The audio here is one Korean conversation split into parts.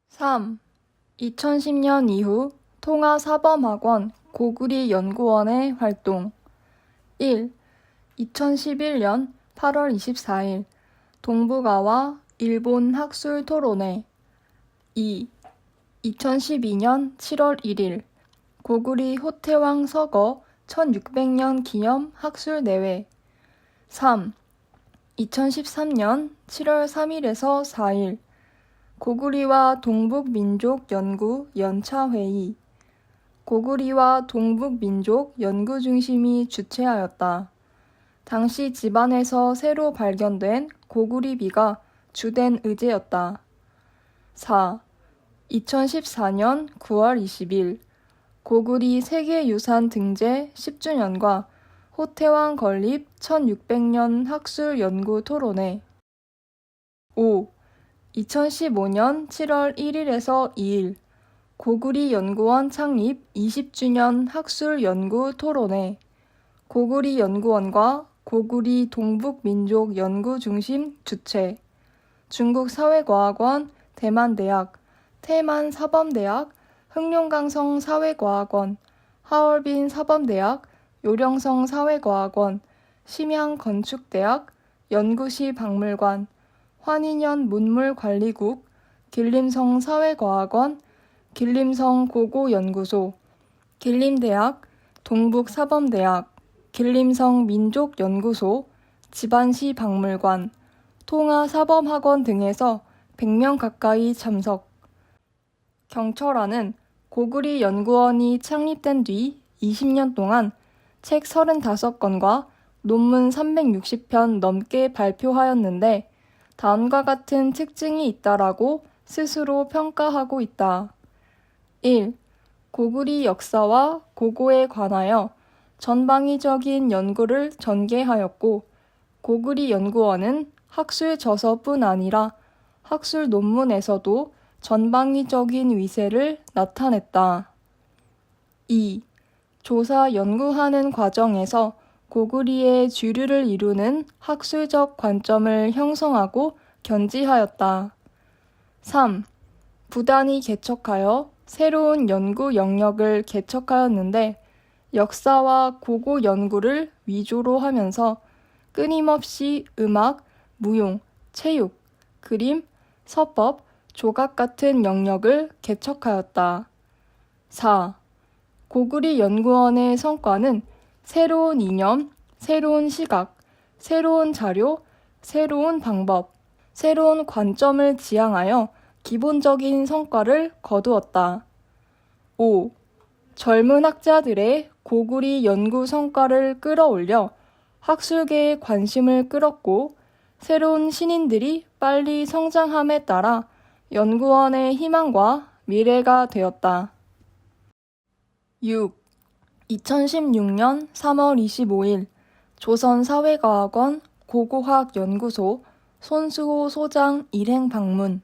3. 2010년 이후 통화사범학원 고구리 연구원의 활동 1. 2011년 8월 24일 동북아와 일본 학술 토론회 2. 2012년 7월 1일 고구리 호태왕 서거 1600년 기념 학술 대회 3. 2013년 7월 3일에서 4일 고구리와 동북민족 연구 연차회의 고구리와 동북민족 연구중심이 주최하였다. 당시 집안에서 새로 발견된 고구리비가 주된 의제였다. 4. 2014년 9월 20일 고구리 세계유산 등재 10주년과 호태왕 건립 1600년 학술 연구 토론회 5. 2015년 7월 1일에서 2일 고구리 연구원 창립 20주년 학술 연구 토론회 고구리 연구원과 고구리 동북민족 연구중심 주최 중국 사회과학원 대만대학 태만 사범대학 흑룡강성 사회과학원 하얼빈 사범대학 요령성 사회과학원 심양건축대학 연구시 박물관 환인현 문물관리국 길림성 사회과학원 길림성 고고연구소 길림대학 동북사범대학 길림성 민족연구소 집안시 박물관 통화사범학원 등에서 100명 가까이 참석. 경철아는 고구리 연구원이 창립된 뒤 20년 동안 책 35권과 논문 360편 넘게 발표하였는데 다음과 같은 특징이 있다라고 스스로 평가하고 있다. 1. 고구리 역사와 고고에 관하여 전방위적인 연구를 전개하였고 고구리 연구원은 학술 저서뿐 아니라 학술 논문에서도 전방위적인 위세를 나타냈다. 2. 조사 연구하는 과정에서 고구리의 주류를 이루는 학술적 관점을 형성하고 견지하였다. 3. 부단히 개척하여 새로운 연구 영역을 개척하였는데 역사와 고고 연구를 위주로 하면서 끊임없이 음악, 무용, 체육, 그림, 서법, 조각 같은 영역을 개척하였다. 4. 고구리 연구원의 성과는 새로운 이념, 새로운 시각, 새로운 자료, 새로운 방법, 새로운 관점을 지향하여 기본적인 성과를 거두었다. 5. 젊은 학자들의 고구리 연구 성과를 끌어올려 학술계의 관심을 끌었고 새로운 신인들이 빨리 성장함에 따라 연구원의 희망과 미래가 되었다. 6. 2016년 3월 25일 조선사회과학원 고고학연구소 손수호 소장 일행 방문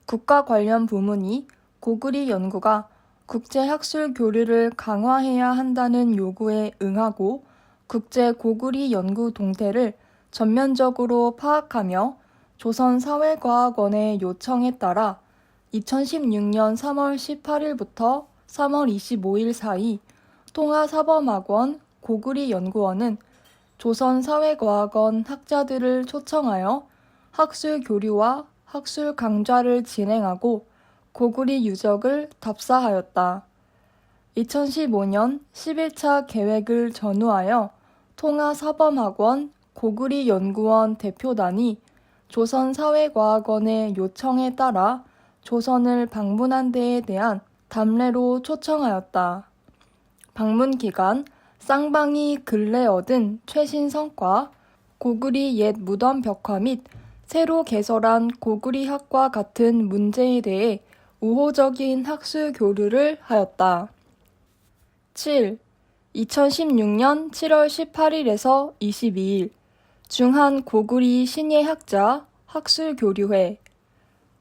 국가 관련 부문이 고구리 연구가 국제학술 교류를 강화해야 한다는 요구에 응하고 국제 고구리 연구 동태를 전면적으로 파악하며 조선사회과학원의 요청에 따라 2016년 3월 18일부터 3월 25일 사이 통화사범학원 고구리 연구원은 조선사회과학원 학자들을 초청하여 학술 교류와 학술 강좌를 진행하고 고구리 유적을 답사하였다. 2015년 11차 계획을 전후하여 통화사범학원 고구리 연구원 대표단이 조선사회과학원의 요청에 따라 조선을 방문한 데에 대한 답례로 초청하였다. 방문 기간 쌍방이 근래 얻은 최신 성과, 고구리 옛 무덤 벽화 및 새로 개설한 고구리학과 같은 문제에 대해 우호적인 학술 교류를 하였다. 7. 2016년 7월 18일에서 22일 중한 고구리 신예학자 학술교류회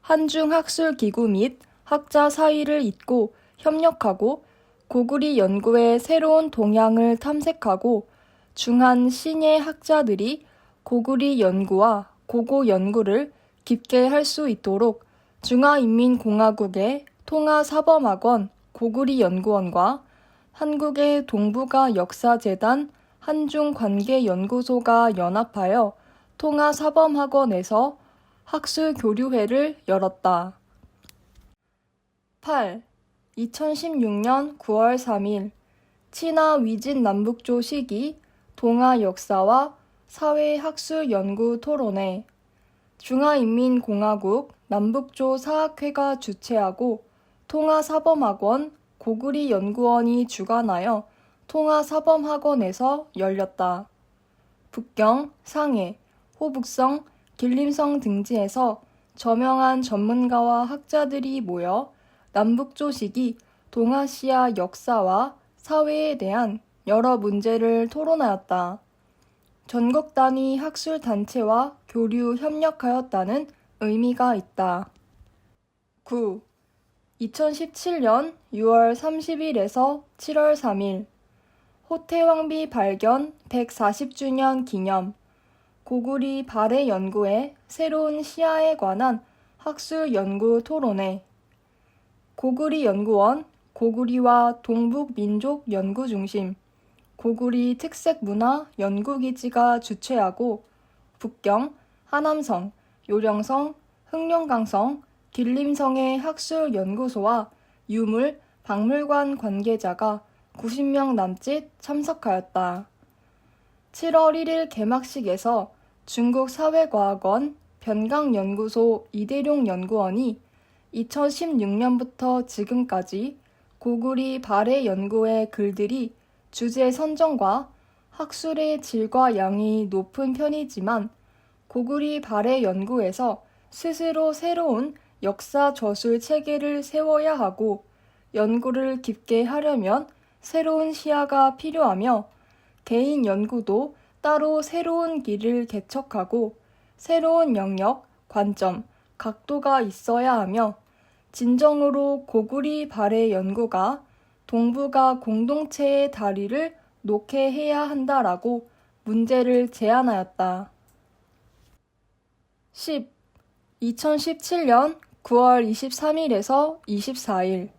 한중학술기구 및 학자 사이를 잇고 협력하고 고구리 연구의 새로운 동향을 탐색하고 중한 신예 학자들이 고구리 연구와 고고 연구를 깊게 할 수 있도록 중화인민공화국의 통화사범학원 고구리연구원과 한국의 동북아 역사재단 한중관계연구소가 연합하여 통화사범학원에서 학술교류회를 열었다. 8. 2016년 9월 3일 친화 위진 남북조 시기 동아 역사와 사회학술연구 토론회 중화인민공화국 남북조 사학회가 주최하고 통화사범학원 고구리연구원이 주관하여 통화사범학원에서 열렸다. 북경, 상해, 호북성, 길림성 등지에서 저명한 전문가와 학자들이 모여 남북조 시기 동아시아 역사와 사회에 대한 여러 문제를 토론하였다. 전국 단위 학술단체와 교류 협력하였다는 의미가 있다. 9. 2017년 6월 30일에서 7월 3일 호태왕비 발견 140주년 기념 고구리 발해 연구의 새로운 시야에 관한 학술 연구 토론회 고구리 연구원, 고구리와 동북민족 연구중심, 고구리 특색문화 연구기지가 주최하고 북경, 하남성, 요령성, 흑룡강성, 길림성의 학술연구소와 유물, 박물관 관계자가 90명 남짓 참석하였다. 7월 1일 개막식에서 중국사회과학원 변강연구소 이대룡 연구원이 2016년부터 지금까지 고구리 발해 연구의 글들이 주제 선정과 학술의 질과 양이 높은 편이지만 고구리 발해 연구에서 스스로 새로운 역사 저술 체계를 세워야 하고 연구를 깊게 하려면 새로운 시야가 필요하며 개인 연구도 따로 새로운 길을 개척하고 새로운 영역, 관점, 각도가 있어야 하며 진정으로 고구리 발해 연구가 동북아 공동체의 다리를 놓게 해야 한다라고 문제를 제안하였다. 10. 2017년 9월 23일에서 24일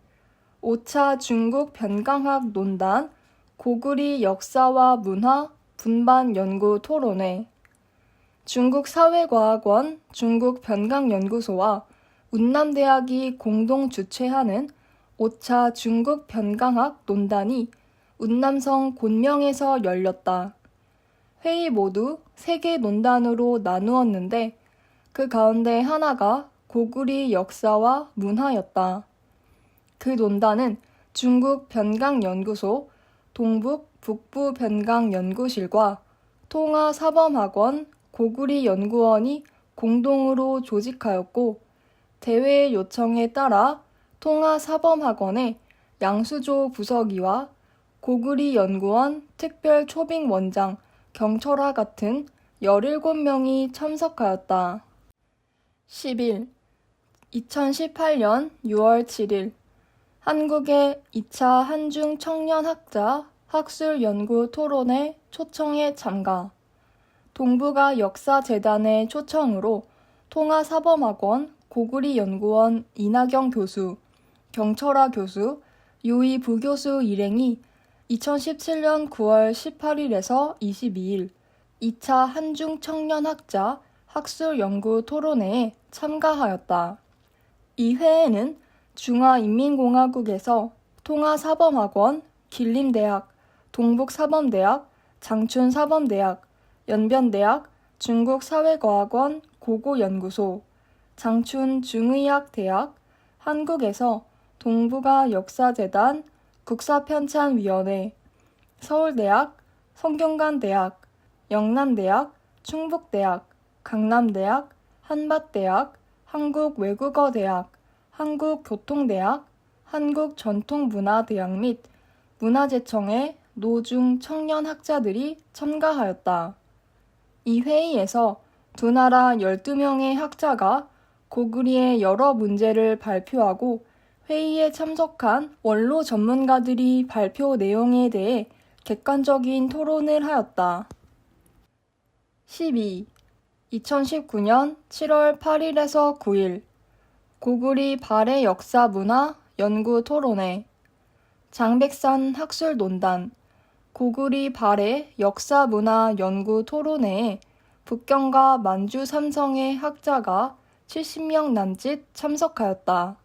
5차 중국 변강학 논단 고구리 역사와 문화 분반 연구 토론회 중국 사회과학원 중국 변강연구소와 운남대학이 공동 주최하는 5차 중국 변강학 논단이 운남성 곤명에서 열렸다. 회의 모두 3개 논단으로 나누었는데 그 가운데 하나가 고구리 역사와 문화였다. 그 논단은 중국 변강연구소, 동북 북부 변강연구실과 통화사범학원 고구리연구원이 공동으로 조직하였고 대회의 요청에 따라 통화사범학원의 양수조 부서기와 고구리연구원 특별초빙원장 경철아 같은 17명이 참석하였다. 10일 2018년 6월 7일 한국의 2차 한중 청년학자 학술연구 토론회 초청에 참가 동북아 역사재단의 초청으로 통화사범학원 고구리연구원 이나경 교수, 경철아 교수, 유희 부교수 일행이 2017년 9월 18일에서 22일 2차 한중 청년학자 학술연구 토론회에 참가하였다. 이 회에는 중화인민공화국에서 통화사범학원, 길림대학, 동북사범대학, 장춘사범대학, 연변대학, 중국사회과학원 고고연구소, 장춘중의학대학, 한국에서 동북아 역사재단 국사편찬위원회, 서울대학, 성균관대학, 영남대학, 충북대학, 강남대학, 한밭대학, 한국외국어대학, 한국교통대학, 한국전통문화대학 및 문화재청의 노중 청년학자들이 참가하였다. 이 회의에서 두 나라 12명의 학자가 고구리의 여러 문제를 발표하고 회의에 참석한 원로 전문가들이 발표 내용에 대해 객관적인 토론을 하였다. 12. 2019년 7월 8일에서 9일 고구리 발해 역사 문화 연구 토론회, 장백산 학술논단, 고구리 발해 역사 문화 연구 토론회에 북경과 만주 삼성의 학자가 70명 남짓 참석하였다.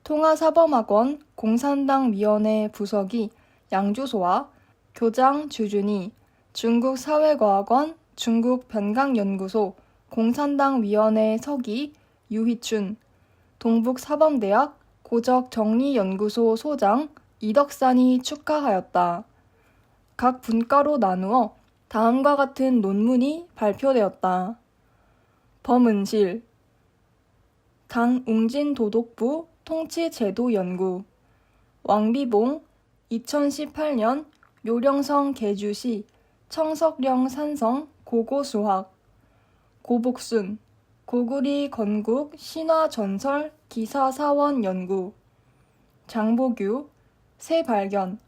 통화사범학원 공산당위원회 부서기 양주소와 교장 주준이, 중국사회과학원 중국변강연구소 공산당위원회 서기 유희춘, 동북사범대학 고적정리연구소 소장 이덕산이 축하하였다. 각 분과로 나누어 다음과 같은 논문이 발표되었다. 범은실, 강웅진도독부 통치제도연구, 왕비봉 2018년 묘령성 계주시 청석령 산성 고고수학, 고복순, 고구리 건국 신화전설 기사사원 연구, 장보규, 새발견,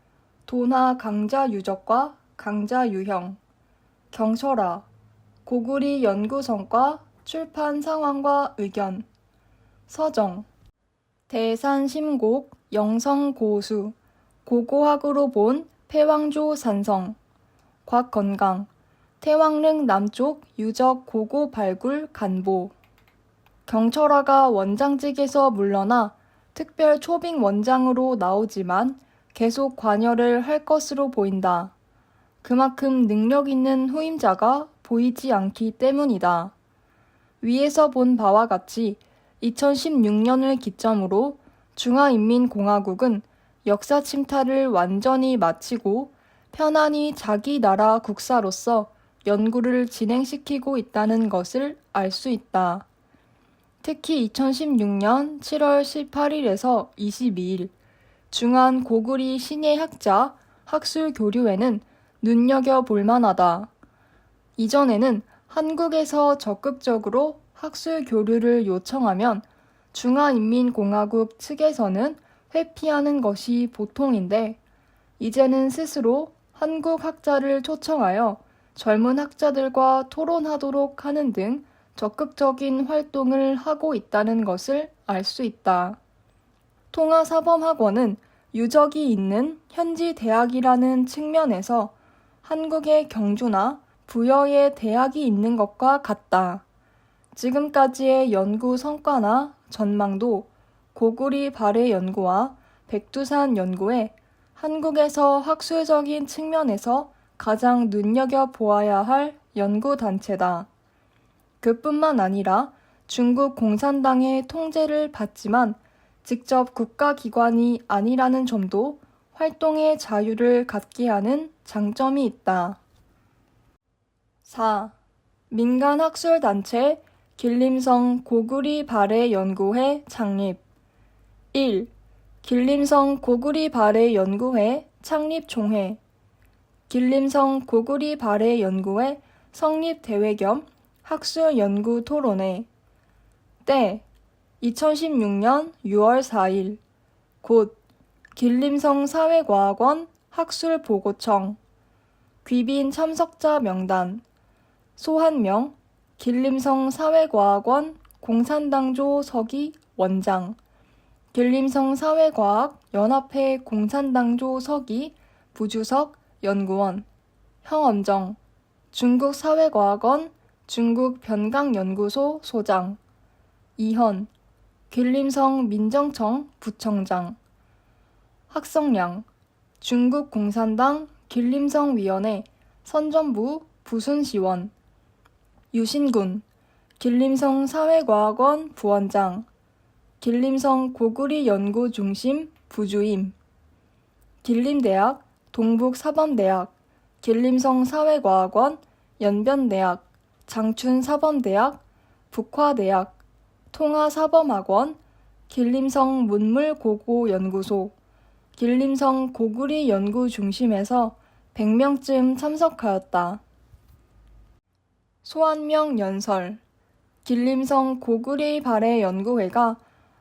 도나 강자 유적과 강자 유형, 경철아, 고구리 연구 성과 출판 상황과 의견, 서정, 대산심곡 영성고수, 고고학으로 본 폐왕조 산성, 곽건강, 태왕릉 남쪽 유적 고고 발굴 간보, 경철아가 원장직에서 물러나 특별 초빙 원장으로 나오지만 계속 관여를 할 것으로 보인다. 그만큼 능력 있는 후임자가 보이지 않기 때문이다. 위에서 본 바와 같이 2016년을 기점으로 중화인민공화국은 역사 침탈을 완전히 마치고 편안히 자기 나라 국사로서 연구를 진행시키고 있다는 것을 알 수 있다. 특히 2016년 7월 18일에서 22일 중한 고구리 신예학자 학술교류회는 눈여겨볼 만하다. 이전에는 한국에서 적극적으로 학술교류를 요청하면 중화인민공화국 측에서는 회피하는 것이 보통인데 이제는 스스로 한국 학자를 초청하여 젊은 학자들과 토론하도록 하는 등 적극적인 활동을 하고 있다는 것을 알 수 있다. 통화사범학원은 유적이 있는 현지 대학이라는 측면에서 한국의 경주나 부여에 대학이 있는 것과 같다. 지금까지의 연구 성과나 전망도 고구리 발해 연구와 백두산 연구에 한국에서 학술적인 측면에서 가장 눈여겨보아야 할 연구단체다. 그뿐만 아니라 중국 공산당의 통제를 받지만 직접 국가기관이 아니라는 점도 활동의 자유를 갖게 하는 장점이 있다. 4. 민간학술단체 길림성 고구리 발해 연구회 창립. 1. 길림성 고구리 발해 연구회 창립 총회. 길림성 고구리 발해 연구회 성립 대회 겸 학술 연구 토론회. 때 2016년 6월 4일. 곳 길림성 사회과학원 학술보고청. 귀빈 참석자 명단. 소한명 길림성 사회과학원 공산당조 서기 원장, 길림성 사회과학 연합회 공산당조 서기 부주석 연구원, 형엄정 중국 사회과학원 중국 변강연구소 소장, 이현 길림성 민정청 부청장, 학성량 중국 공산당 길림성위원회 선전부 부순시원, 유신군 길림성 사회과학원 부원장, 길림성 고구리 연구중심 부주임, 길림대학 동북사범대학 길림성 사회과학원 연변대학 장춘사범대학 북화대학 통화사범학원 길림성 문물고고연구소 길림성 고구리 연구중심에서 100명쯤 참석하였다. 소한명 연설. 길림성 고구리 발해 연구회가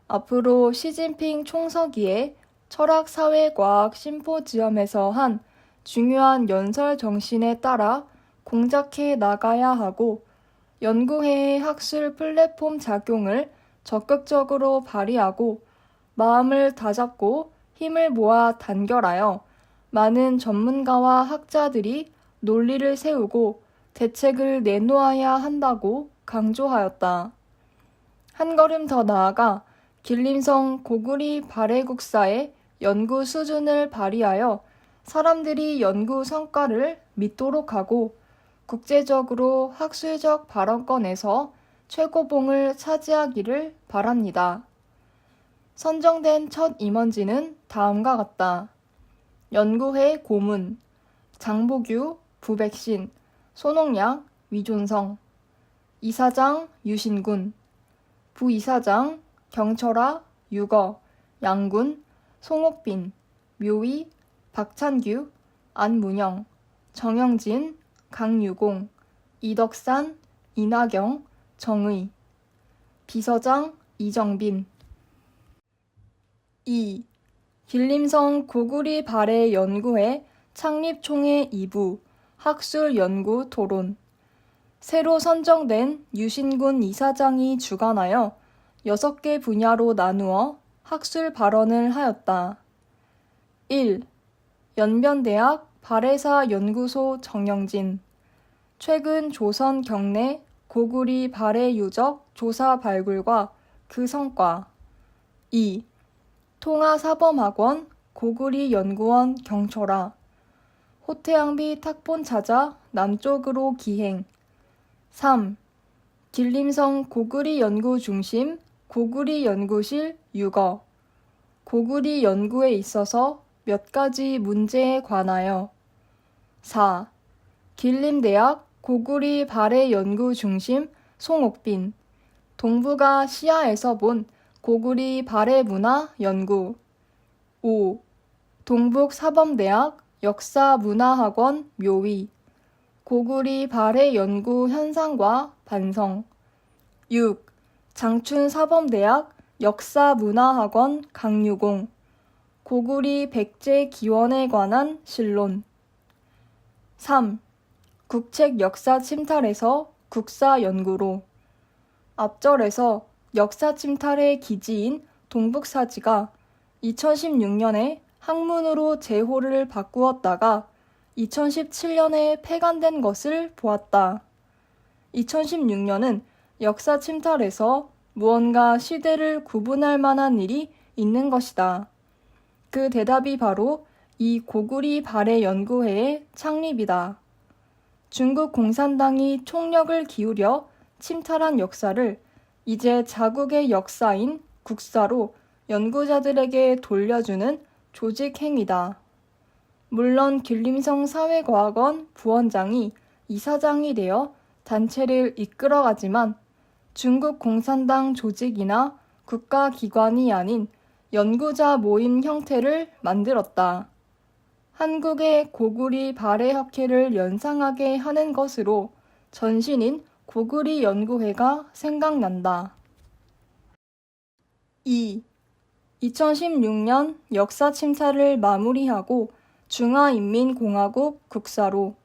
앞으로 시진핑 총서기의 철학사회과학 심포지엄에서 한 중요한 연설 정신에 따라 공작해 나가야 하고 연구회의 학술 플랫폼 작용을 적극적으로 발휘하고 마음을 다잡고 힘을 모아 단결하여 많은 전문가와 학자들이 논리를 세우고 대책을 내놓아야 한다고 강조하였다. 한 걸음 더 나아가 길림성 고구리 발해국사의 연구 수준을 발휘하여 사람들이 연구 성과를 믿도록 하고 국제적으로 학술적 발언권에서 최고봉을 차지하기를 바랍니다. 선정된 첫 임원진은 다음과 같다. 연구회 고문, 장보규, 부백신, 손옥양, 위존성, 이사장 유신군, 부이사장 경철아, 유거, 양군, 송옥빈, 묘위, 박찬규, 안문영, 정영진, 강유공, 이덕산, 이나경, 정의, 비서장 이정빈. 2. 길림성 고구리 발해 연구회 창립총회 2부 학술연구 토론. 새로 선정된 유신군 이사장이 주관하여 6개 분야로 나누어 학술 발언을 하였다. 1. 연변대학 발해사 연구소 정영진. 최근 조선 경내 고구리 발해 유적 조사 발굴과 그 성과. 2. 통하사범학원 고구리 연구원 경철아. 호태양비 탁본 찾아 남쪽으로 기행. 3. 길림성 고구리 연구중심 고구리 연구실 유거. 고구리 연구에 있어서 몇 가지 문제에 관하여. 4. 길림대학 고구리 발해 연구중심 송옥빈. 동북아 시야에서 본 고구리 발해 문화 연구. 5. 동북사범대학 역사문화학원 묘위. 고구리 발해 연구 현상과 반성. 6. 장춘사범대학 역사문화학원 강유공. 고구리 백제 기원에 관한 실론. 3. 국책 역사 침탈에서 국사 연구로. 앞절에서 역사 침탈의 기지인 동북사지가 2016년에 학문으로 제호를 바꾸었다가 2017년에 폐간된 것을 보았다. 2016년은 역사 침탈에서 무언가 시대를 구분할 만한 일이 있는 것이다. 그 대답이 바로 이 고구리 발해 연구회의 창립이다. 중국 공산당이 총력을 기울여 침탈한 역사를 이제 자국의 역사인 국사로 연구자들에게 돌려주는 조직 행위다. 물론 길림성 사회과학원 부원장이 이사장이 되어 단체를 이끌어가지만 중국 공산당 조직이나 국가기관이 아닌 연구자 모임 형태를 만들었다. 한국의 고구리 발해학회를 연상하게 하는 것으로 전신인 고구리 연구회가 생각난다. 2. 2016년 역사 침탈을 마무리하고 중화인민공화국 국사로.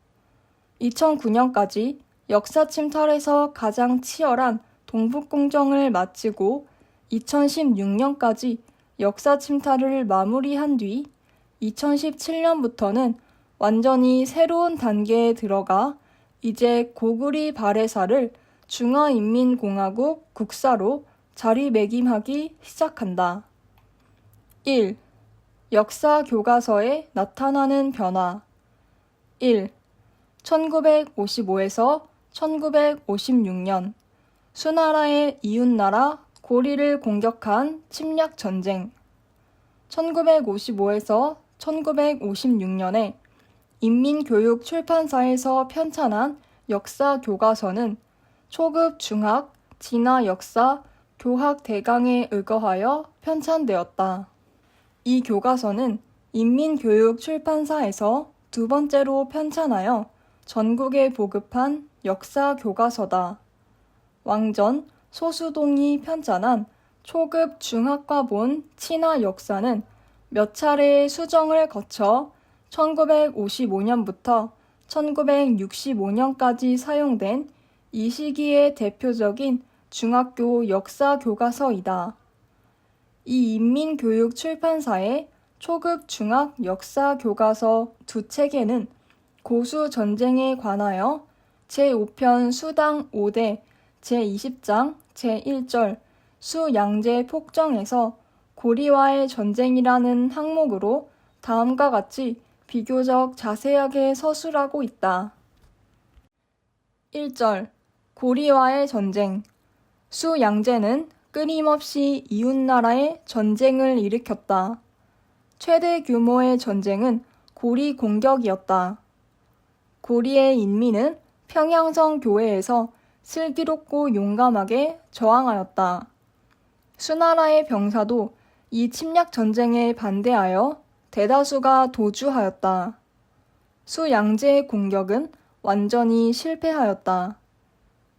2009년까지 역사 침탈에서 가장 치열한 동북공정을 마치고 2016년까지 역사 침탈을 마무리한 뒤 2017년부터는 완전히 새로운 단계에 들어가 이제 고구리 발해사를 중화인민공화국 국사로 자리매김하기 시작한다. 1. 역사 교과서에 나타나는 변화. 1. 1955에서 1956년 수나라의 이웃나라 고리를 공격한 침략 전쟁. 1955에서 1956년에 인민교육 출판사에서 편찬한 역사 교과서는 초급 중학, 진화 역사, 교학 대강에 의거하여 편찬되었다. 이 교과서는 인민교육 출판사에서 두 번째로 편찬하여 전국에 보급한 역사 교과서다. 왕전, 소수동이 편찬한 초급 중학과본 친화 역사는 몇 차례의 수정을 거쳐 1955년부터 1965년까지 사용된 이 시기의 대표적인 중학교 역사 교과서이다. 이 인민교육 출판사의 초급 중학 역사 교과서 두 책에는 고수 전쟁에 관하여 제5편 수당 5대 제20장 제1절 수양제 폭정에서 고리와의 전쟁이라는 항목으로 다음과 같이 비교적 자세하게 서술하고 있다. 1절 고리와의 전쟁. 수양제는 끊임없이 이웃나라에 전쟁을 일으켰다. 최대 규모의 전쟁은 고리 공격이었다. 고리의 인민은 평양성 교회에서 슬기롭고 용감하게 저항하였다. 수나라의 병사도 이 침략 전쟁에 반대하여 대다수가 도주하였다. 수양제의 공격은 완전히 실패하였다.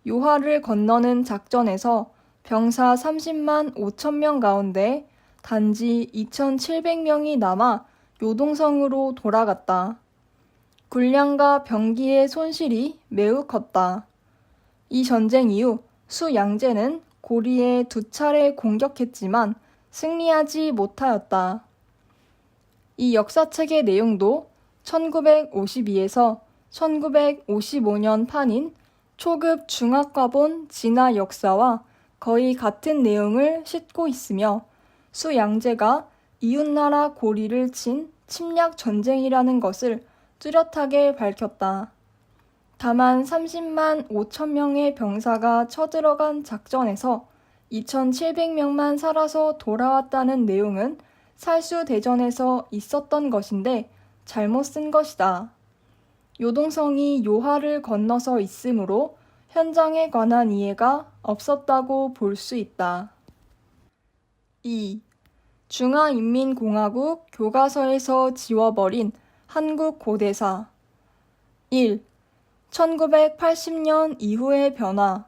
요하를 건너는 작전에서 병사 30만 5천 명 가운데 단지 2,700명이 남아 요동성으로 돌아갔다. 군량과 병기의 손실이 매우 컸다. 이 전쟁 이후 수양제는 고리에 2차례 공격했지만 승리하지 못하였다. 이 역사책의 내용도 1952에서 1955년 판인 초급 중학과본 진화 역사와 거의 같은 내용을 싣고 있으며 수양제가 이웃나라 고리를 친 침략 전쟁이라는 것을 뚜렷하게 밝혔다. 다만 30만 5천 명의 병사가 쳐들어간 작전에서 2,700명만 살아서 돌아왔다는 내용은 살수대전에서 있었던 것인데 잘못 쓴 것이다. 요동성이 요하를 건너서 있으므로 현장에 관한 이해가 없었다고 볼 수 있다. 2. 중화인민공화국 교과서에서 지워버린 한국 고대사. 1. 1980년 이후의 변화.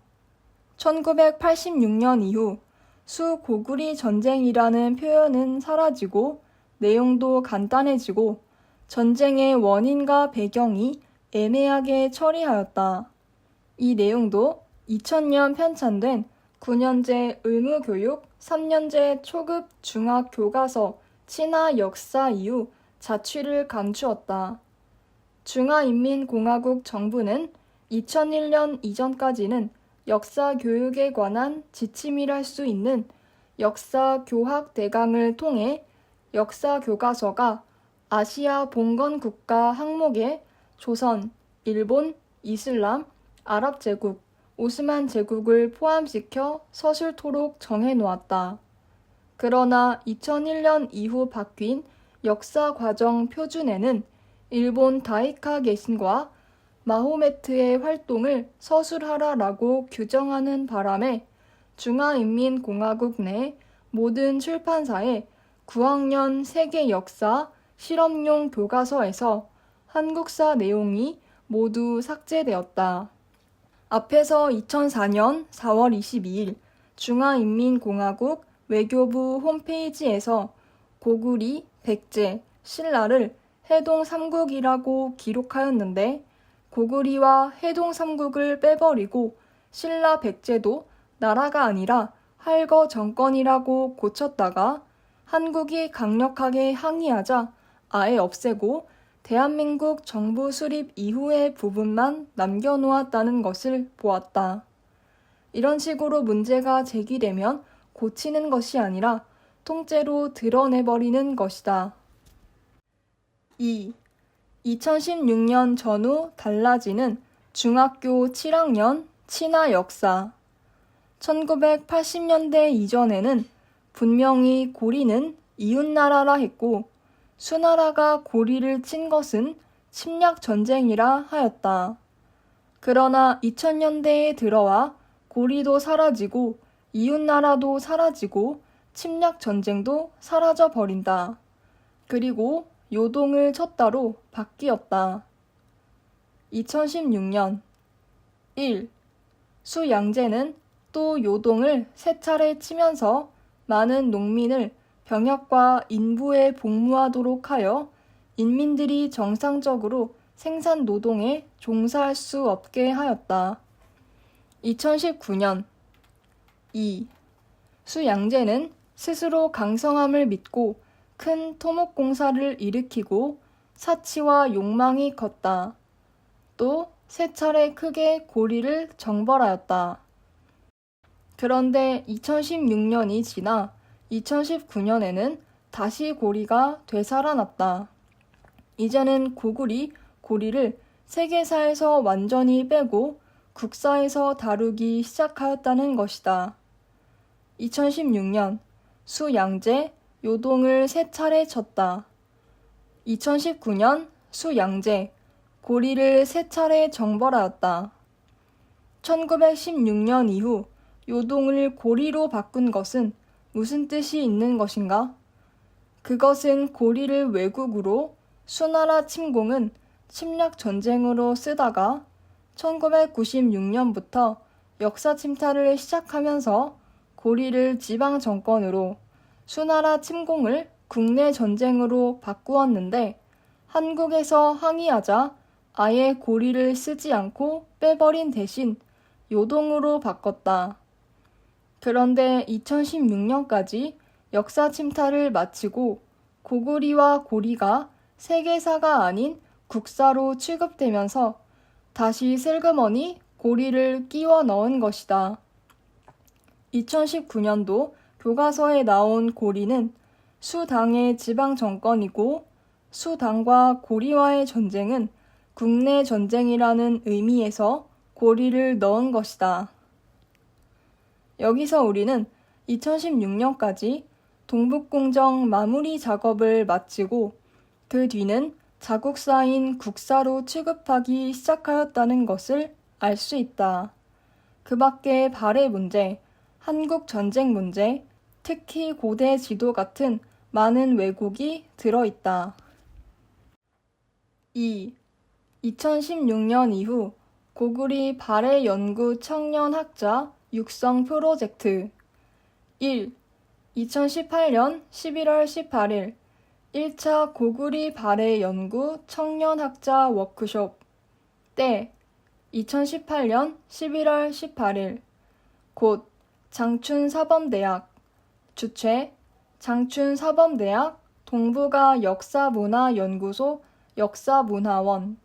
1986년 이후 수고구리 전쟁이라는 표현은 사라지고 내용도 간단해지고 전쟁의 원인과 배경이 애매하게 처리하였다. 이 내용도 2000년 편찬된 9년제 의무교육 3년제 초급 중학 교과서 친화 역사 이후 자취를 감추었다. 중화인민공화국 정부는 2001년 이전까지는 역사 교육에 관한 지침이랄 수 있는 역사 교학 대강을 통해 역사 교과서가 아시아 봉건 국가 항목에 조선, 일본, 이슬람, 아랍 제국, 오스만 제국을 포함시켜 서술토록 정해놓았다. 그러나 2001년 이후 바뀐 역사 과정 표준에는 일본 다이카 개신과 마호메트의 활동을 서술하라라고 규정하는 바람에 중화인민공화국 내 모든 출판사의 9학년 세계 역사 실험용 교과서에서 한국사 내용이 모두 삭제되었다. 앞에서 2004년 4월 22일 중화인민공화국 외교부 홈페이지에서 고구리, 백제, 신라를 해동 3국이라고 기록하였는데 고구리와 해동 3국을 빼버리고 신라 백제도 나라가 아니라 할거 정권이라고 고쳤다가 한국이 강력하게 항의하자 아예 없애고 대한민국 정부 수립 이후의 부분만 남겨놓았다는 것을 보았다. 이런 식으로 문제가 제기되면 고치는 것이 아니라 통째로 드러내버리는 것이다. 2. 2016년 전후 달라지는 중학교 7학년 친화 역사. 1980년대 이전에는 분명히 고리는 이웃나라라 했고 수나라가 고리를 친 것은 침략 전쟁이라 하였다. 그러나 2000년대에 들어와 고리도 사라지고 이웃나라도 사라지고 침략 전쟁도 사라져 버린다. 그리고 요동을 쳤다로 바뀌었다. 2016년 1. 수양제는 또 요동을 3차례 치면서 많은 농민을 병역과 인부에 복무하도록 하여 인민들이 정상적으로 생산 노동에 종사할 수 없게 하였다. 2019년 2. 수양제는 스스로 강성함을 믿고 큰 토목공사를 일으키고 사치와 욕망이 컸다. 또 세 차례 크게 고리를 정벌하였다. 그런데 2016년이 지나 2019년에는 다시 고리가 되살아났다. 이제는 고구리, 고리를 세계사에서 완전히 빼고 국사에서 다루기 시작하였다는 것이다. 2016년 수양제, 요동을 세 차례 쳤다. 2019년 수양제, 고리를 세 차례 정벌하였다. 1916년 이후 요동을 고리로 바꾼 것은 무슨 뜻이 있는 것인가? 그것은 고리를 외국으로 수나라 침공은 침략 전쟁으로 쓰다가 1996년부터 역사 침탈을 시작하면서 고리를 지방 정권으로 수나라 침공을 국내 전쟁으로 바꾸었는데 한국에서 항의하자 아예 고리를 쓰지 않고 빼버린 대신 요동으로 바꿨다. 그런데 2016년까지 역사 침탈을 마치고 고구리와 고리가 세계사가 아닌 국사로 취급되면서 다시 슬그머니 고리를 끼워 넣은 것이다. 2019년도 교과서에 나온 고리는 수당의 지방 정권이고 수당과 고리와의 전쟁은 국내 전쟁이라는 의미에서 고리를 넣은 것이다. 여기서 우리는 2016년까지 동북공정 마무리 작업을 마치고 그 뒤는 자국사인 국사로 취급하기 시작하였다는 것을 알 수 있다. 그 밖에 발해 문제, 한국 전쟁 문제, 특히 고대 지도 같은 많은 왜곡이 들어있다. 2. 2016년 이후 고구리 발해 연구 청년 학자 육성 프로젝트 1. 2018년 11월 18일 1차 고구리 발해 연구 청년 학자 워크숍 때 2018년 11월 18일 곧 장춘사범대학 주최 장춘사범대학 동북아 역사문화연구소 역사문화원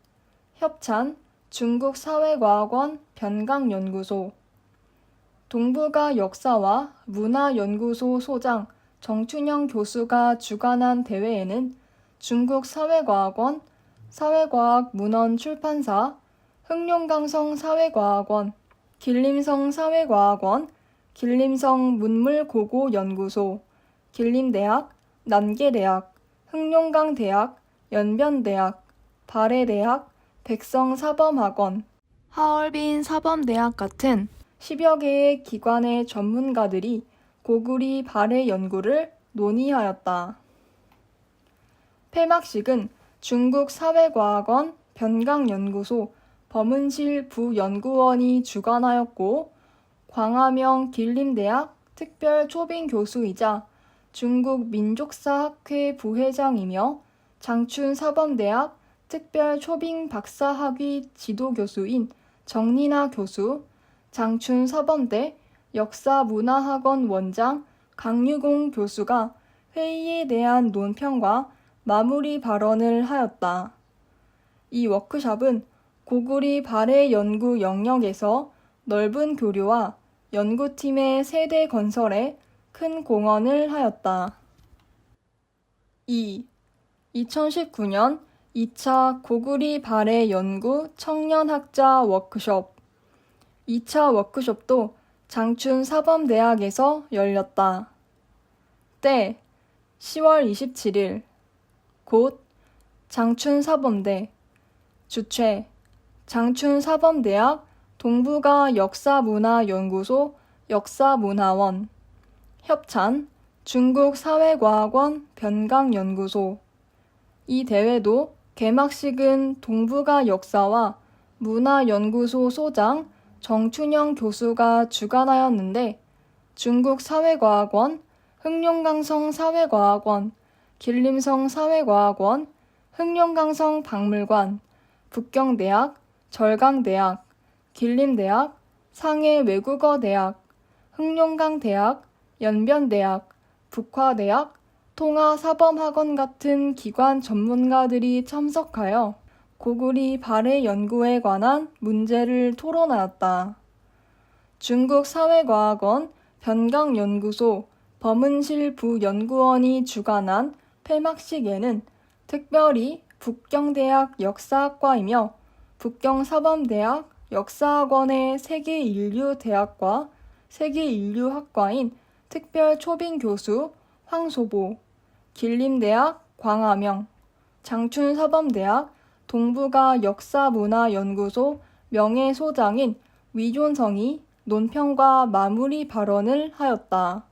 협찬 중국사회과학원 변강연구소 동북아 역사와 문화연구소 소장 정춘영 교수가 주관한 대회에는 중국사회과학원, 사회과학문헌출판사, 흑룡강성 사회과학원, 길림성 사회과학원, 길림성 문물고고연구소, 길림대학, 난계대학, 흑룡강대학, 연변대학, 발해대학, 백성사범학원, 하얼빈 사범대학 같은 10여 개의 기관의 전문가들이 고구리 발해 연구를 논의하였다. 폐막식은 중국 사회과학원 변강연구소 범은실 부연구원이 주관하였고 광화명 길림대학 특별 초빙 교수이자 중국 민족사학회 부회장이며 장춘사범대학 특별 초빙 박사학위 지도교수인 정리나 교수, 장춘사범대 역사문화학원 원장 강유공 교수가 회의에 대한 논평과 마무리 발언을 하였다. 이 워크숍은 고구리 발해 연구 영역에서 넓은 교류와 연구팀의 세대 건설에 큰 공헌을 하였다. 2. 2019년 2차 고구리 발해 연구 청년학자 워크숍 2차 워크숍도 장춘사범대학에서 열렸다. 때 10월 27일 곧 장춘사범대 주최 장춘사범대학 동북아 역사문화연구소 역사문화원 협찬 중국사회과학원 변강연구소 이 대회도 개막식은 동북아 역사와 문화연구소 소장 정춘영 교수가 주관하였는데 중국 사회과학원, 흑룡강성 사회과학원, 길림성 사회과학원, 흑룡강성 박물관, 북경대학, 절강대학, 길림대학, 상해 외국어대학, 흑룡강대학, 연변대학, 북화대학, 통화사범학원 같은 기관 전문가들이 참석하여 고구리 발해 연구에 관한 문제를 토론하였다. 중국 사회과학원 변강연구소 범은실 부연구원이 주관한 폐막식에는 특별히 북경대학 역사학과이며 북경사범대학 역사학원의 세계인류대학과 세계인류학과인 특별 초빙 교수 황소보, 길림대학 광하명, 장춘사범대학 동북아 역사문화연구소 명예소장인 위존성이 논평과 마무리 발언을 하였다.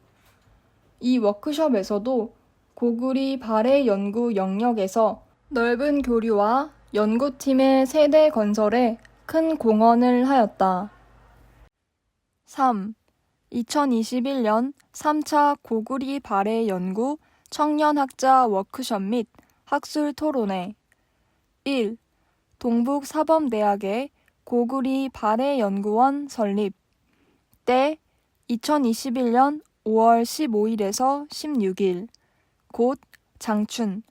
이 워크숍에서도 고구리 발해 연구 영역에서 넓은 교류와 연구팀의 세대 건설에 큰 공헌을 하였다. 3. 2021년 3차 고구리 발해 연구 청년학자 워크숍 및 학술 토론회 1. 동북사범대학의 고구리 발해 연구원 설립 때 2021년 5월 15일에서 16일 곧 장춘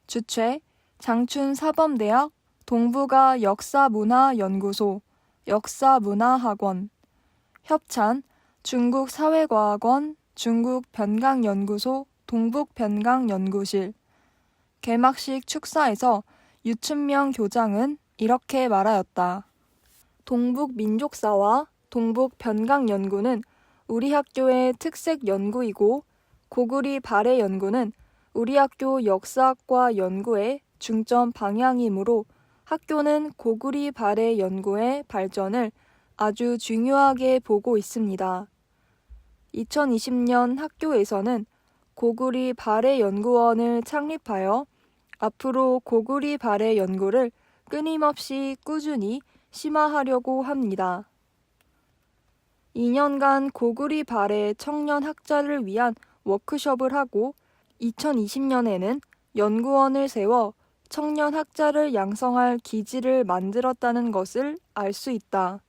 주최 장춘사범대학 동북아 역사문화연구소 역사문화학원 협찬 중국사회과학원 중국변강연구소 동북변강연구실 개막식 축사에서 유춘명 교장은 이렇게 말하였다. 동북민족사와 동북변강연구는 우리 학교의 특색 연구이고 고구리 발해 연구는 우리 학교 역사학과 연구의 중점 방향이므로 학교는 고구리 발해 연구의 발전을 아주 중요하게 보고 있습니다. 2020년 학교에서는 고구리 발해 연구원을 창립하여 앞으로 고구리 발해 연구를 끊임없이 꾸준히 심화하려고 합니다. 2년간 고구리 발해 청년 학자를 위한 워크숍을 하고 2020년에는 연구원을 세워 청년 학자를 양성할 기지를 만들었다는 것을 알 수 있다.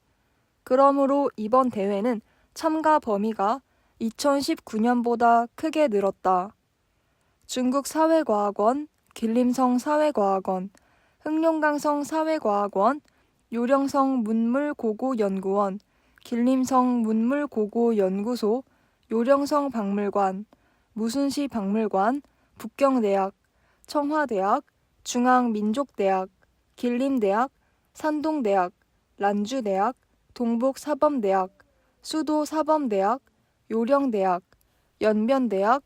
그러므로 이번 대회는 참가 범위가 2019년보다 크게 늘었다. 중국 사회과학원, 길림성 사회과학원, 흑룡강성 사회과학원, 요령성 문물고고연구원, 길림성 문물고고연구소, 요령성 박물관, 무순시 박물관, 북경대학, 청화대학, 중앙민족대학, 길림대학, 산동대학, 란주대학, 동북사범대학, 수도사범대학, 요령대학, 연변대학,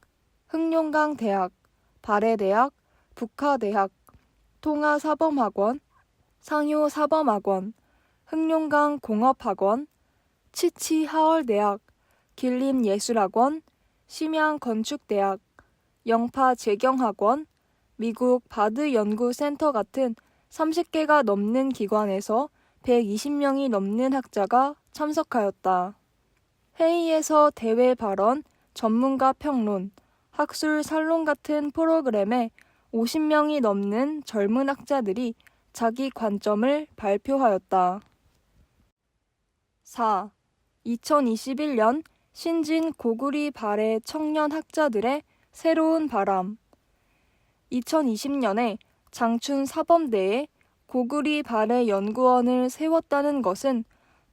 흑룡강대학, 발해대학, 북화대학, 통화사범학원, 상효사범학원, 흑룡강공업학원, 치치하얼대학, 길림예술학원, 심양건축대학, 영파재경학원, 미국 바드연구센터 같은 30개가 넘는 기관에서 120명이 넘는 학자가 참석하였다. 회의에서 대회 발언, 전문가 평론, 학술 살롱 같은 프로그램에 50명이 넘는 젊은 학자들이 자기 관점을 발표하였다. 4. 2021년 신진 고구리 발해 청년 학자들의 새로운 바람 2020년에 장춘 사범대에 고구리 발해 연구원을 세웠다는 것은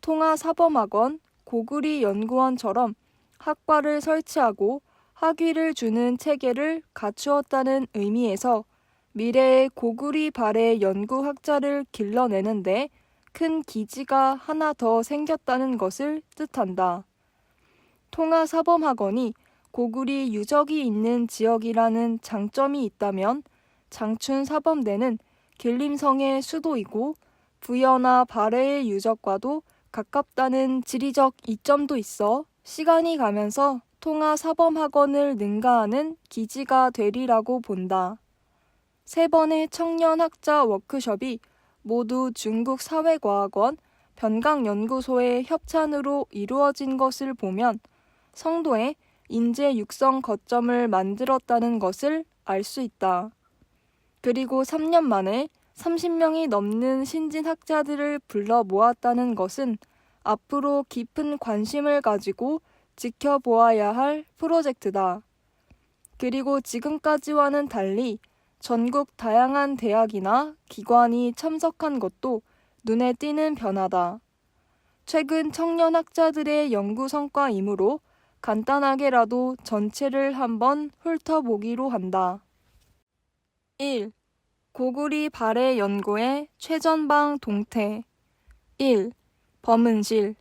통화사범학원 고구리 연구원처럼 학과를 설치하고 학위를 주는 체계를 갖추었다는 의미에서 미래의 고구리 발해 연구학자를 길러내는데 큰 기지가 하나 더 생겼다는 것을 뜻한다. 통화사범학원이 고구리 유적이 있는 지역이라는 장점이 있다면 장춘사범대는 길림성의 수도이고 부여나 발해의 유적과도 가깝다는 지리적 이점도 있어 시간이 가면서 통화사범학원을 능가하는 기지가 되리라고 본다. 3번의 청년학자 워크숍이 모두 중국 사회과학원 변강연구소의 협찬으로 이루어진 것을 보면 성도에 인재 육성 거점을 만들었다는 것을 알 수 있다. 그리고 3년 만에 30명이 넘는 신진 학자들을 불러 모았다는 것은 앞으로 깊은 관심을 가지고 지켜보아야 할 프로젝트다. 그리고 지금까지와는 달리 전국 다양한 대학이나 기관이 참석한 것도 눈에 띄는 변화다. 최근 청년 학자들의 연구 성과이므로 간단하게라도 전체를 한번 훑어보기로 한다. 1. 고구리 발해 연구의 최전방 동태. 1. 범은실.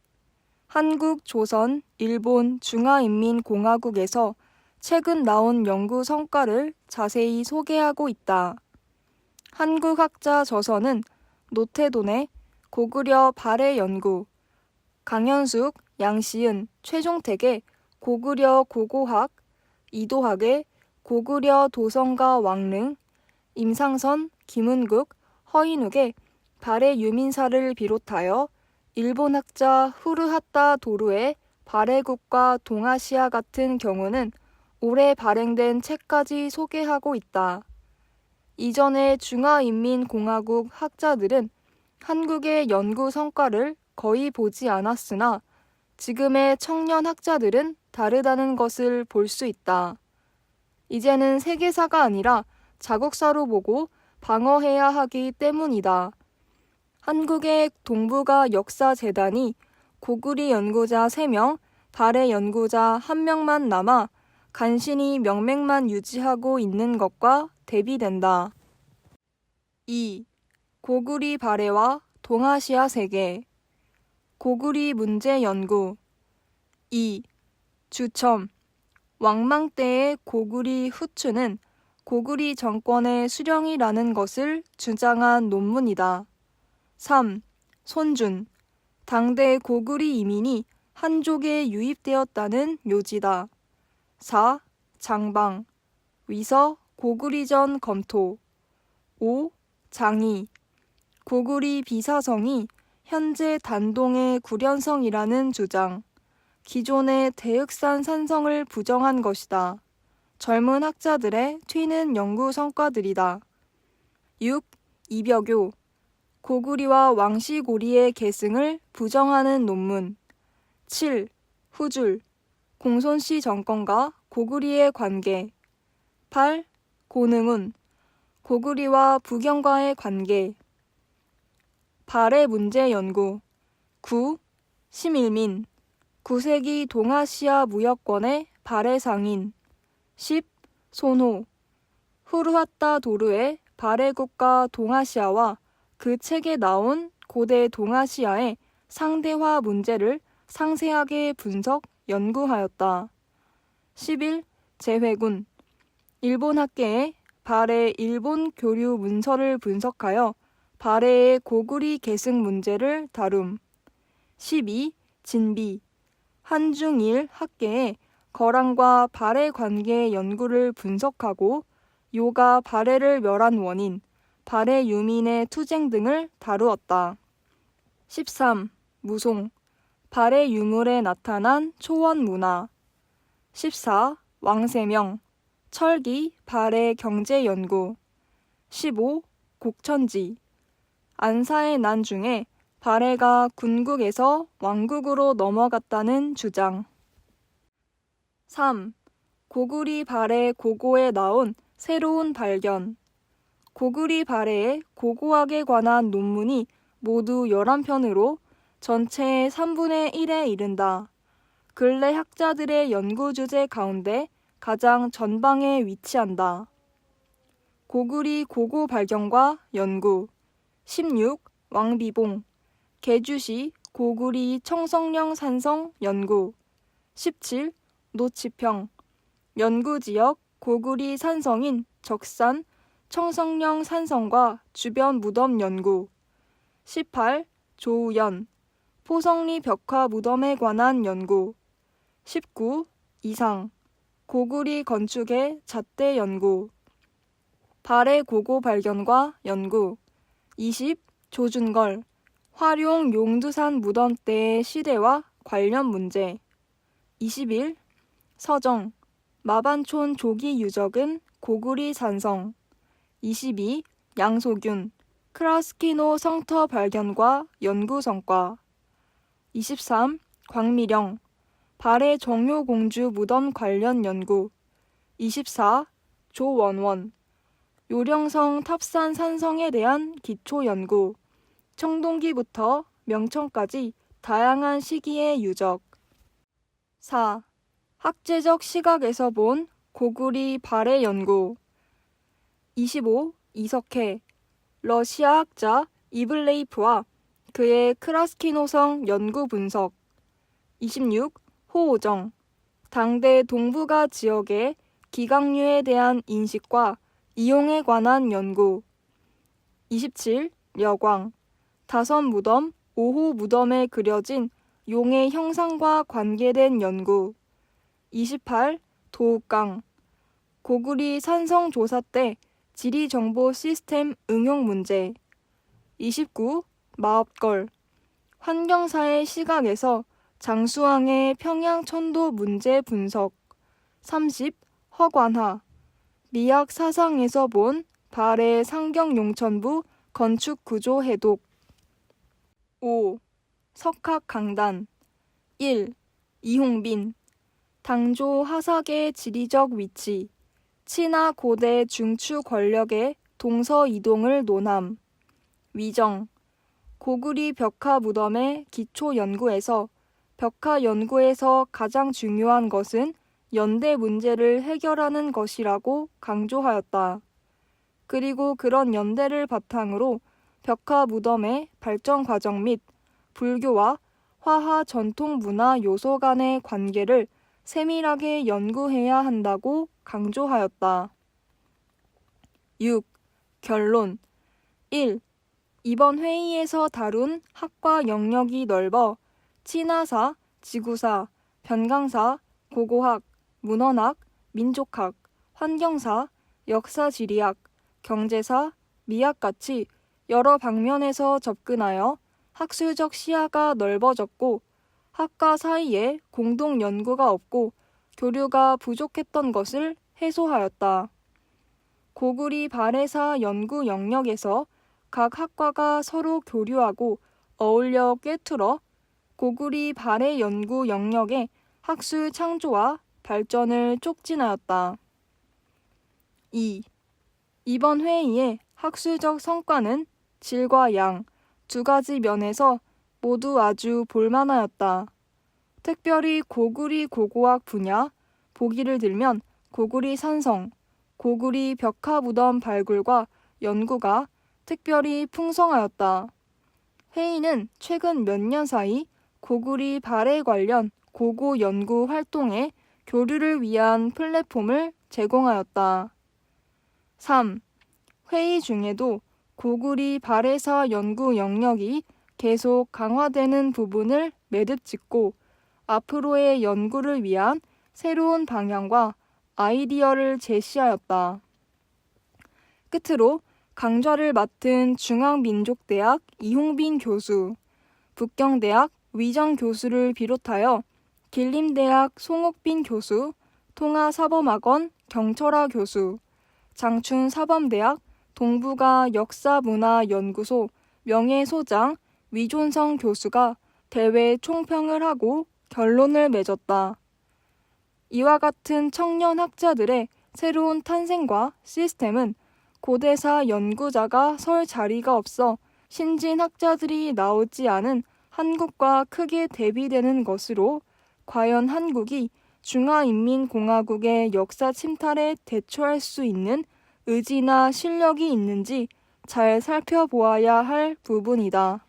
한국, 조선, 일본, 중화인민공화국에서 최근 나온 연구 성과를 자세히 소개하고 있다. 한국학자 저서는 노태돈의 고구려 발해 연구, 강현숙, 양시은, 최종택의 고구려 고고학, 이도학의 고구려 도성가 왕릉, 임상선, 김은국, 허인욱의 발해 유민사를 비롯하여 일본 학자 후르하타 도루의 발해국과 동아시아 같은 경우는 올해 발행된 책까지 소개하고 있다. 이전에 중화인민공화국 학자들은 한국의 연구 성과를 거의 보지 않았으나 지금의 청년 학자들은 다르다는 것을 볼 수 있다. 이제는 세계사가 아니라 자국사로 보고 방어해야 하기 때문이다. 한국의 동북아 역사재단이 고구리 연구자 3명, 발해 연구자 1명만 남아 간신히 명맥만 유지하고 있는 것과 대비된다. 2. 고구리 발해와 동아시아 세계. 고구리 문제 연구. 2. 주첨. 왕망 때의 고구리 후추는 고구리 정권의 수령이라는 것을 주장한 논문이다. 3. 손준. 당대 고구리 이민이 한족에 유입되었다는 묘지다. 4. 장방. 위서 고구리전 검토. 5. 장이. 고구리 비사성이 현재 단동의 구련성이라는 주장. 기존의 대흑산 산성을 부정한 것이다. 젊은 학자들의 튀는 연구 성과들이다. 6. 이벽요. 고구리와 왕시고리의 계승을 부정하는 논문. 7. 후줄. 공손씨 정권과 고구리의 관계. 8. 고능운. 고구리와 부경과의 관계. 발해 문제 연구. 9. 심일민. 9세기 동아시아 무역권의 발해 상인. 10. 손호. 후르하타 도르의 발해국가 동아시아와 그 책에 나온 고대 동아시아의 상대화 문제를 상세하게 분석, 연구하였다. 11. 재회군. 일본 학계의 발해 일본 교류 문서를 분석하여 발해의 고구리 계승 문제를 다룸. 12. 진비. 한중일 학계의 거란과 발해 관계 연구를 분석하고 요가 발해를 멸한 원인, 발해 유민의 투쟁 등을 다루었다. 13. 무송. 발해 유물에 나타난 초원 문화. 14. 왕세명. 철기 발해 경제 연구. 15. 곡천지. 안사의 난 중에 발해가 군국에서 왕국으로 넘어갔다는 주장. 3. 고구리 발해 고고에 나온 새로운 발견. 고구리 발해의 고고학에 관한 논문이 모두 11편으로 전체의 3분의 1에 이른다. 근래 학자들의 연구 주제 가운데 가장 전방에 위치한다. 고구리 고고 발견과 연구. 16. 왕비봉. 계주시 고구리 청성령 산성 연구. 17. 노치평. 연구지역 고구리 산성인 적산, 청성령 산성과 주변 무덤 연구. 18. 조우연. 포성리 벽화 무덤에 관한 연구. 19. 이상. 고구리 건축의 잣대 연구. 발해 고고 발견과 연구. 20. 조준걸. 화룡 용두산 무덤 때의 시대와 관련 문제. 21. 서정. 마반촌 조기 유적은 고구리 산성. 22. 양소균. 크라스키노 성터 발견과 연구 성과. 23. 광미령. 발해 정효공주 무덤 관련 연구. 24. 조원원. 요령성 탑산 산성에 대한 기초 연구. 청동기부터 명청까지 다양한 시기의 유적. 4. 학제적 시각에서 본 고구리 발해 연구. 25. 이석해. 러시아 학자 이블레이프와 그의 크라스키노성 연구 분석. 26. 호오정. 당대 동북아 지역의 기각류에 대한 인식과 이용에 관한 연구. 27. 려광. 다섯 무덤, 5호 무덤에 그려진 용의 형상과 관계된 연구. 28. 도읍강. 고구리 산성 조사 때 지리정보 시스템 응용 문제. 29. 마업걸. 환경사의 시각에서 장수왕의 평양천도 문제 분석. 30. 허관하. 미학 사상에서 본 발해 상경용천부 건축구조 해독. 5. 석학강단. 1. 이홍빈. 당조 하삭의 지리적 위치. 친하 고대 중추 권력의 동서 이동을 논함. 위정. 고구리 벽화 무덤의 기초 연구에서 벽화 연구에서 가장 중요한 것은 연대 문제를 해결하는 것이라고 강조하였다. 그리고 그런 연대를 바탕으로 벽화 무덤의 발전 과정 및 불교와 화하 전통 문화 요소 간의 관계를 세밀하게 연구해야 한다고 강조하였다. 6. 결론. 1. 이번 회의에서 다룬 학과 영역이 넓어 친화사, 지구사, 변강사, 고고학, 문헌학, 민족학, 환경사, 역사지리학, 경제사, 미학같이 여러 방면에서 접근하여 학술적 시야가 넓어졌고 학과 사이에 공동 연구가 없고 교류가 부족했던 것을 해소하였다. 고구리 발해사 연구 영역에서 각 학과가 서로 교류하고 어울려 꿰뚫어 고구리 발해 연구 영역의 학술 창조와 발전을 촉진하였다. 2. 이번 회의의 학술적 성과는 질과 양 두 가지 면에서 모두 아주 볼만하였다. 특별히 고구리 고고학 분야, 보기를 들면 고구리 산성, 고구리 벽화 무덤 발굴과 연구가 특별히 풍성하였다. 회의는 최근 몇 년 사이 고구리 발해 관련 고고 연구 활동의 교류를 위한 플랫폼을 제공하였다. 3. 회의 중에도 고구리 발해사 연구 영역이 계속 강화되는 부분을 매듭 짓고 앞으로의 연구를 위한 새로운 방향과 아이디어를 제시하였다. 끝으로 강좌를 맡은 중앙민족대학 이홍빈 교수, 북경대학 위정 교수를 비롯하여 길림대학 송옥빈 교수, 통하사범학원 경철아 교수, 장춘사범대학 동북아 역사문화연구소 명예소장 위존성 교수가 대회 총평을 하고 결론을 맺었다. 이와 같은 청년 학자들의 새로운 탄생과 시스템은 고대사 연구자가 설 자리가 없어 신진 학자들이 나오지 않은 한국과 크게 대비되는 것으로 과연 한국이 중화인민공화국의 역사 침탈에 대처할 수 있는 의지나 실력이 있는지 잘 살펴보아야 할 부분이다.